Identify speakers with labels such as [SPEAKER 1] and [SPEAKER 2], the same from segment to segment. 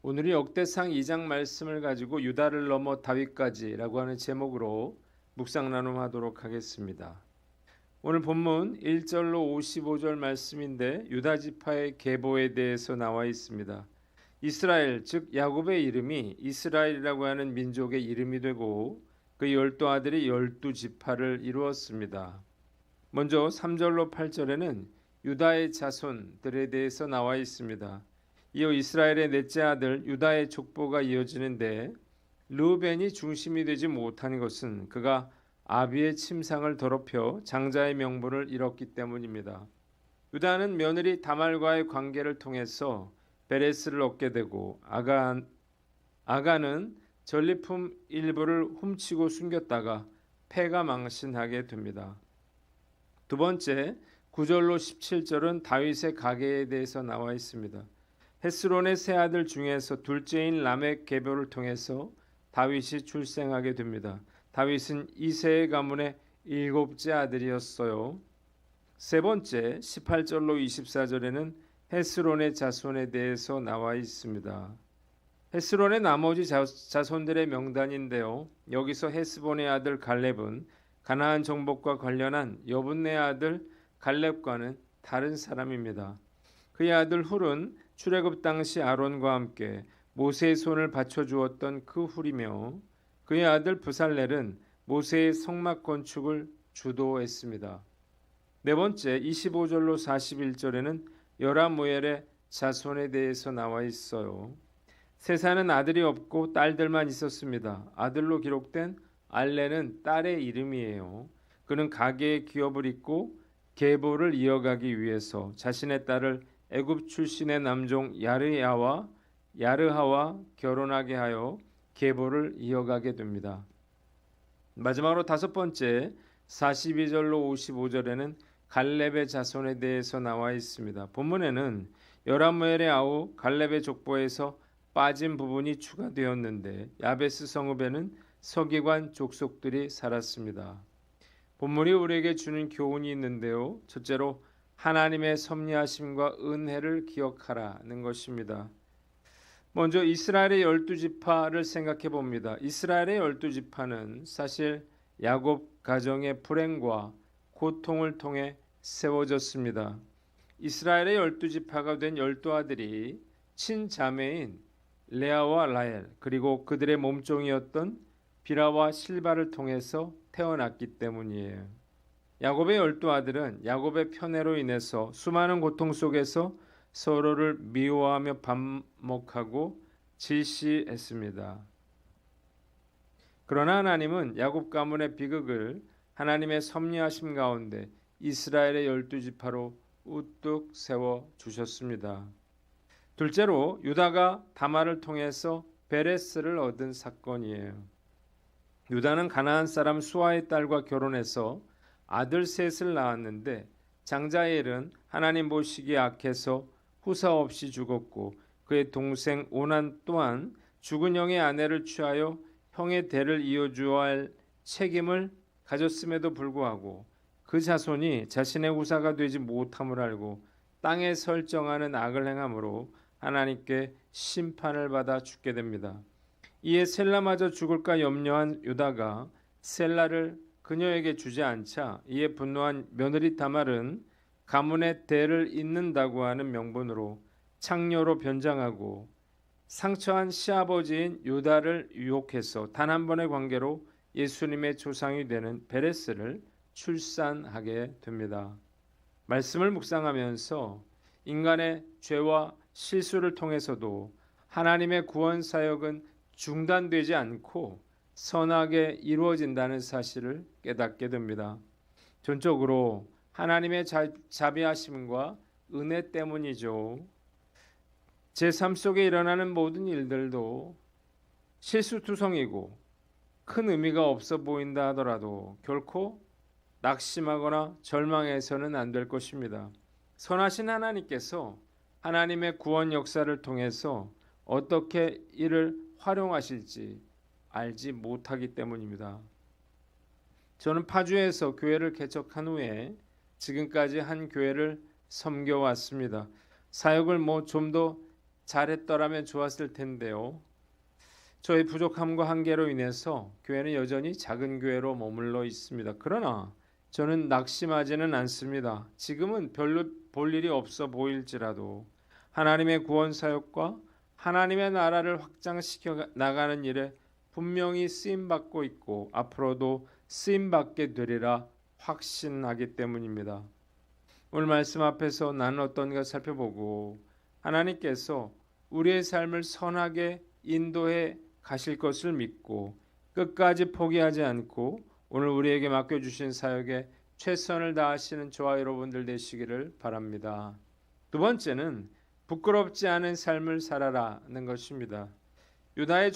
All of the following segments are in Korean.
[SPEAKER 1] 오늘이 역대상 2장 말씀을 가지고 유다를 넘어 다윗까지라고 하는 제목으로 묵상 나눔하도록 하겠습니다. 오늘 본문 1절로 55절 말씀인데 유다 지파의 계보에 대해서 나와 있습니다. 이스라엘 즉 야곱의 이름이 이스라엘이라고 하는 민족의 이름이 되고 그 12아들이 12지파를 이루었습니다. 먼저 3절로 8절에는 유다의 자손들에 대해서 나와 있습니다. 이어 이스라엘의 넷째 아들 유다의 족보가 이어지는데 르우벤이 중심이 되지 못한 것은 그가 아비의 침상을 더럽혀 장자의 명분을 잃었기 때문입니다. 유다는 며느리 다말과의 관계를 통해서 베레스를 얻게 되고 아가는 전리품 일부를 훔치고 숨겼다가 패가 망신하게 됩니다. 두 번째 9절로 17절은 다윗의 가계에 대해서 나와 있습니다. 헤스론의 세 아들 중에서 둘째인 라멕 계보를 통해서 다윗이 출생하게 됩니다. 다윗은 이새의 가문의 7째 아들이었어요. 세 번째 18절로 24절에는 헤스론의 자손에 대해서 나와 있습니다. 헤스론의 나머지 자손들의 명단인데요. 여기서 헤스본의 아들 갈렙은 가나안 정복과 관련한 여분네 아들 갈렙과는 다른 사람입니다. 그의 아들 훌은 출애굽 당시 아론과 함께 모세의 손을 받쳐주었던 그 훌이며 그의 아들 브살렐은 모세의 성막 건축을 주도했습니다. 네 번째 25절로 41절에는 여라무엘의 자손에 대해서 나와 있어요. 세사는 아들이 없고 딸들만 있었습니다. 아들로 기록된 알레는 딸의 이름이에요. 그는 가계의 기업을 잇고 계보를 이어가기 위해서 자신의 딸을 애굽 출신의 남종 야르하와 결혼하게 하여 계보를 이어가게 됩니다. 마지막으로 다섯 번째 42절로 55절에는 갈렙의 자손에 대해서 나와 있습니다. 본문에는 여라무엘의 아우 갈렙의 족보에서 빠진 부분이 추가되었는데 야베스 성읍에는 서기관 족속들이 살았습니다. 본문이 우리에게 주는 교훈이 있는데요. 첫째로 하나님의 섭리하심과 은혜를 기억하라는 것입니다. 먼저 이스라엘의 12지파를 생각해 봅니다. 이스라엘의 12지파는 사실 야곱 가정의 불행과 고통을 통해 세워졌습니다. 이스라엘의 12지파가 된 12아들이 친자매인 레아와 라헬 그리고 그들의 몸종이었던 비라와 실바를 통해서 태어났기 때문이에요. 야곱의 12아들은 야곱의 편애로 인해서 수많은 고통 속에서 서로를 미워하며 반목하고 질시했습니다. 그러나 하나님은 야곱 가문의 비극을 하나님의 섭리하심 가운데 이스라엘의 12지파로 우뚝 세워주셨습니다. 둘째로 유다가 다말을 통해서 베레스를 얻은 사건이에요. 유다는 가나안 사람 수아의 딸과 결혼해서 아들 셋을 낳았는데 장자엘은 하나님 보시기에 악해서 후사 없이 죽었고 그의 동생 오난 또한 죽은 형의 아내를 취하여 형의 대를 이어주어야 할 책임을 가졌음에도 불구하고 그 자손이 자신의 후사가 되지 못함을 알고 땅에 설정하는 악을 행함으로 하나님께 심판을 받아 죽게 됩니다. 이에 셀라마저 죽을까 염려한 유다가 셀라를 그녀에게 주지 않자 이에 분노한 며느리 다말은 가문의 대를 잇는다고 하는 명분으로 창녀로 변장하고 상처한 시아버지인 유다를 유혹해서 단 한 번의 관계로 예수님의 조상이 되는 베레스를 출산하게 됩니다. 말씀을 묵상하면서 인간의 죄와 실수를 통해서도 하나님의 구원 사역은 중단되지 않고 선하게 이루어진다는 사실을 깨닫게 됩니다. 전적으로 하나님의 자비하심과 은혜 때문이죠. 제 삶 속에 일어나는 모든 일들도 실수투성이고 큰 의미가 없어 보인다 하더라도 결코 낙심하거나 절망해서는 안 될 것입니다. 선하신 하나님께서 하나님의 구원 역사를 통해서 어떻게 이를 활용하실지 알지 못하기 때문입니다. 저는 파주에서 교회를 개척한 후에 지금까지 한 교회를 섬겨왔습니다. 사역을 좀 더 잘했더라면 좋았을 텐데요. 저의 부족함과 한계로 인해서 교회는 여전히 작은 교회로 머물러 있습니다. 그러나 저는 낙심하지는 않습니다. 지금은 별로 볼 일이 없어 보일지라도 하나님의 구원 사역과 하나님의 나라를 확장시켜 나가는 일에 분명히 쓰임 받고 있고 앞으로도 쓰임 받게 되리라 확신하기 때문입니다. 오늘 말씀 앞에서 나는 어떤가 살펴보고 하나님께서 우리의 삶을 선하게 인도해 가실 것을 믿고 끝까지 포기하지 않고 오늘 우리에게 맡겨주신 사역에 최선을 다하시는 저와 여러분들 되시기를 바랍니다. 두 번째는 부끄럽지 않은 삶을 살아라는 것입니다. 유다의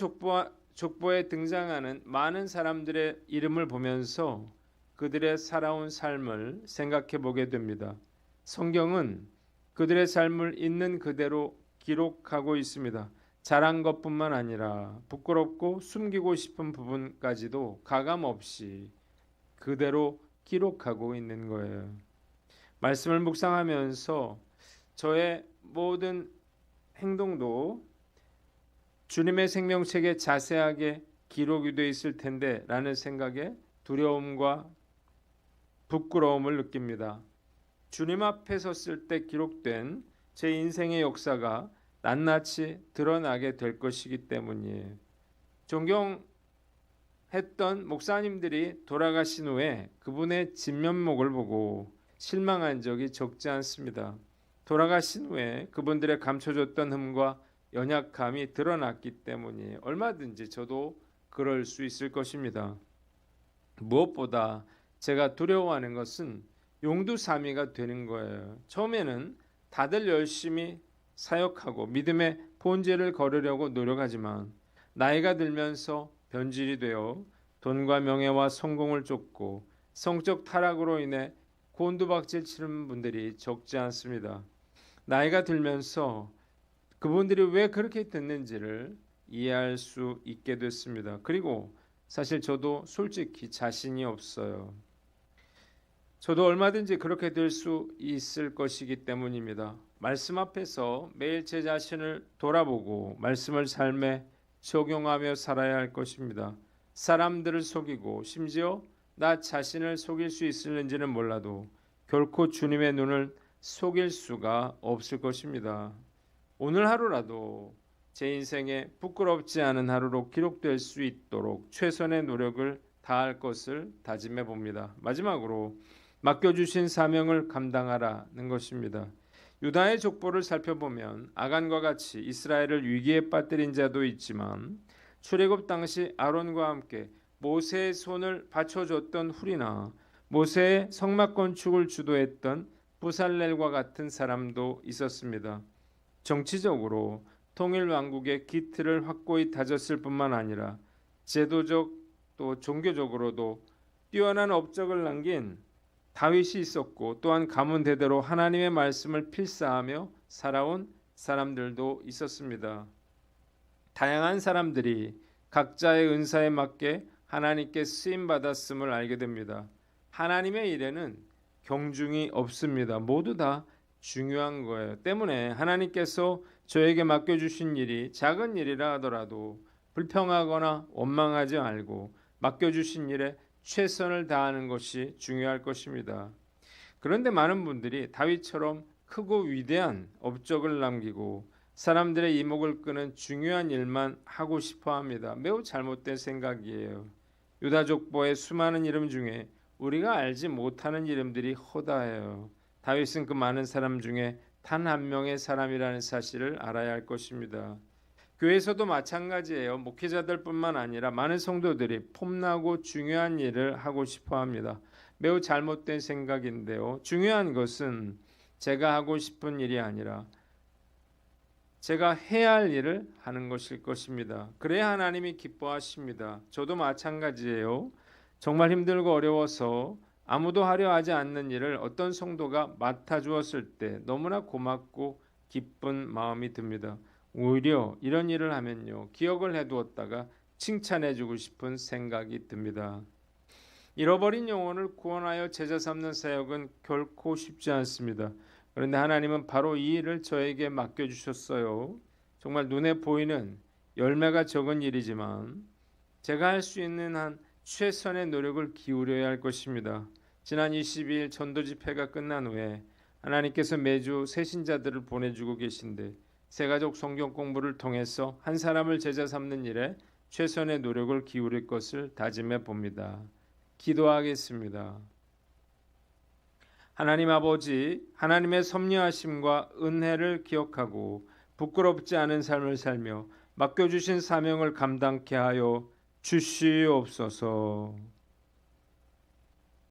[SPEAKER 1] 족보에 등장하는 많은 사람들의 이름을 보면서 그들의 살아온 삶을 생각해 보게 됩니다. 성경은 그들의 삶을 있는 그대로 기록하고 있습니다. 잘한 것뿐만 아니라 부끄럽고 숨기고 싶은 부분까지도 가감없이 그대로 기록하고 있는 거예요. 말씀을 묵상하면서 저의 모든 행동도 주님의 생명책에 자세하게 기록이 되어 있을 텐데 라는 생각에 두려움과 부끄러움을 느낍니다. 주님 앞에 섰을 때 기록된 제 인생의 역사가 낱낱이 드러나게 될 것이기 때문이에요. 존경했던 목사님들이 돌아가신 후에 그분의 진면목을 보고 실망한 적이 적지 않습니다. 돌아가신 후에 그분들의 감춰졌던 흠과 연약함이 드러났기 때문이에요. 얼마든지 저도 그럴 수 있을 것입니다. 무엇보다 제가 두려워하는 것은 용두사미가 되는 거예요. 처음에는 다들 열심히 사역하고 믿음의 본질을 거르려고 노력하지만 나이가 들면서 변질이 되어 돈과 명예와 성공을 쫓고 성적 타락으로 인해 곤두박질 치는 분들이 적지 않습니다. 나이가 들면서 그분들이 왜 그렇게 됐는지를 이해할 수 있게 됐습니다. 그리고 사실 저도 솔직히 자신이 없어요. 저도 얼마든지 그렇게 될 수 있을 것이기 때문입니다. 말씀 앞에서 매일 제 자신을 돌아보고 말씀을 삶에 적용하며 살아야 할 것입니다. 사람들을 속이고 심지어 나 자신을 속일 수 있을는지는 몰라도 결코 주님의 눈을 속일 수가 없을 것입니다. 오늘 하루라도 제 인생에 부끄럽지 않은 하루로 기록될 수 있도록 최선의 노력을 다할 것을 다짐해 봅니다. 마지막으로 맡겨주신 사명을 감당하라는 것입니다. 유다의 족보를 살펴보면 아간과 같이 이스라엘을 위기에 빠뜨린 자도 있지만 출애굽 당시 아론과 함께 모세의 손을 받쳐줬던 훌이나 모세의 성막 건축을 주도했던 부살렐과 같은 사람도 있었습니다. 정치적으로 통일 왕국의 기틀을 확고히 다졌을 뿐만 아니라 제도적 또 종교적으로도 뛰어난 업적을 남긴 다윗이 있었고 또한 가문 대대로 하나님의 말씀을 필사하며 살아온 사람들도 있었습니다. 다양한 사람들이 각자의 은사에 맞게 하나님께 쓰임 받았음을 알게 됩니다. 하나님의 일에는 경중이 없습니다. 모두 다 중요한 거예요. 때문에 하나님께서 저에게 맡겨주신 일이 작은 일이라 하더라도 불평하거나 원망하지 말고 맡겨주신 일에 최선을 다하는 것이 중요할 것입니다. 그런데 많은 분들이 다윗처럼 크고 위대한 업적을 남기고 사람들의 이목을 끄는 중요한 일만 하고 싶어 합니다. 매우 잘못된 생각이에요. 유다 족보의 수많은 이름 중에 우리가 알지 못하는 이름들이 허다해요. 다윗은 그 많은 사람 중에 단 한 명의 사람이라는 사실을 알아야 할 것입니다. 교회에서도 마찬가지예요. 목회자들뿐만 아니라 많은 성도들이 폼나고 중요한 일을 하고 싶어 합니다. 매우 잘못된 생각인데요. 중요한 것은 제가 하고 싶은 일이 아니라 제가 해야 할 일을 하는 것일 것입니다. 그래야 하나님이 기뻐하십니다. 저도 마찬가지예요. 정말 힘들고 어려워서 아무도 하려 하지 않는 일을 어떤 성도가 맡아주었을 때 너무나 고맙고 기쁜 마음이 듭니다. 오히려 이런 일을 하면요, 기억을 해두었다가 칭찬해주고 싶은 생각이 듭니다. 잃어버린 영혼을 구원하여 제자 삼는 사역은 결코 쉽지 않습니다. 그런데 하나님은 바로 이 일을 저에게 맡겨주셨어요. 정말 눈에 보이는 열매가 적은 일이지만 제가 할 수 있는 한 최선의 노력을 기울여야 할 것입니다. 지난 22일 전도 집회가 끝난 후에 하나님께서 매주 새 신자들을 보내주고 계신데 새가족 성경 공부를 통해서 한 사람을 제자 삼는 일에 최선의 노력을 기울일 것을 다짐해 봅니다. 기도하겠습니다. 하나님 아버지, 하나님의 섭리하심과 은혜를 기억하고 부끄럽지 않은 삶을 살며 맡겨주신 사명을 감당케 하여 주시옵소서.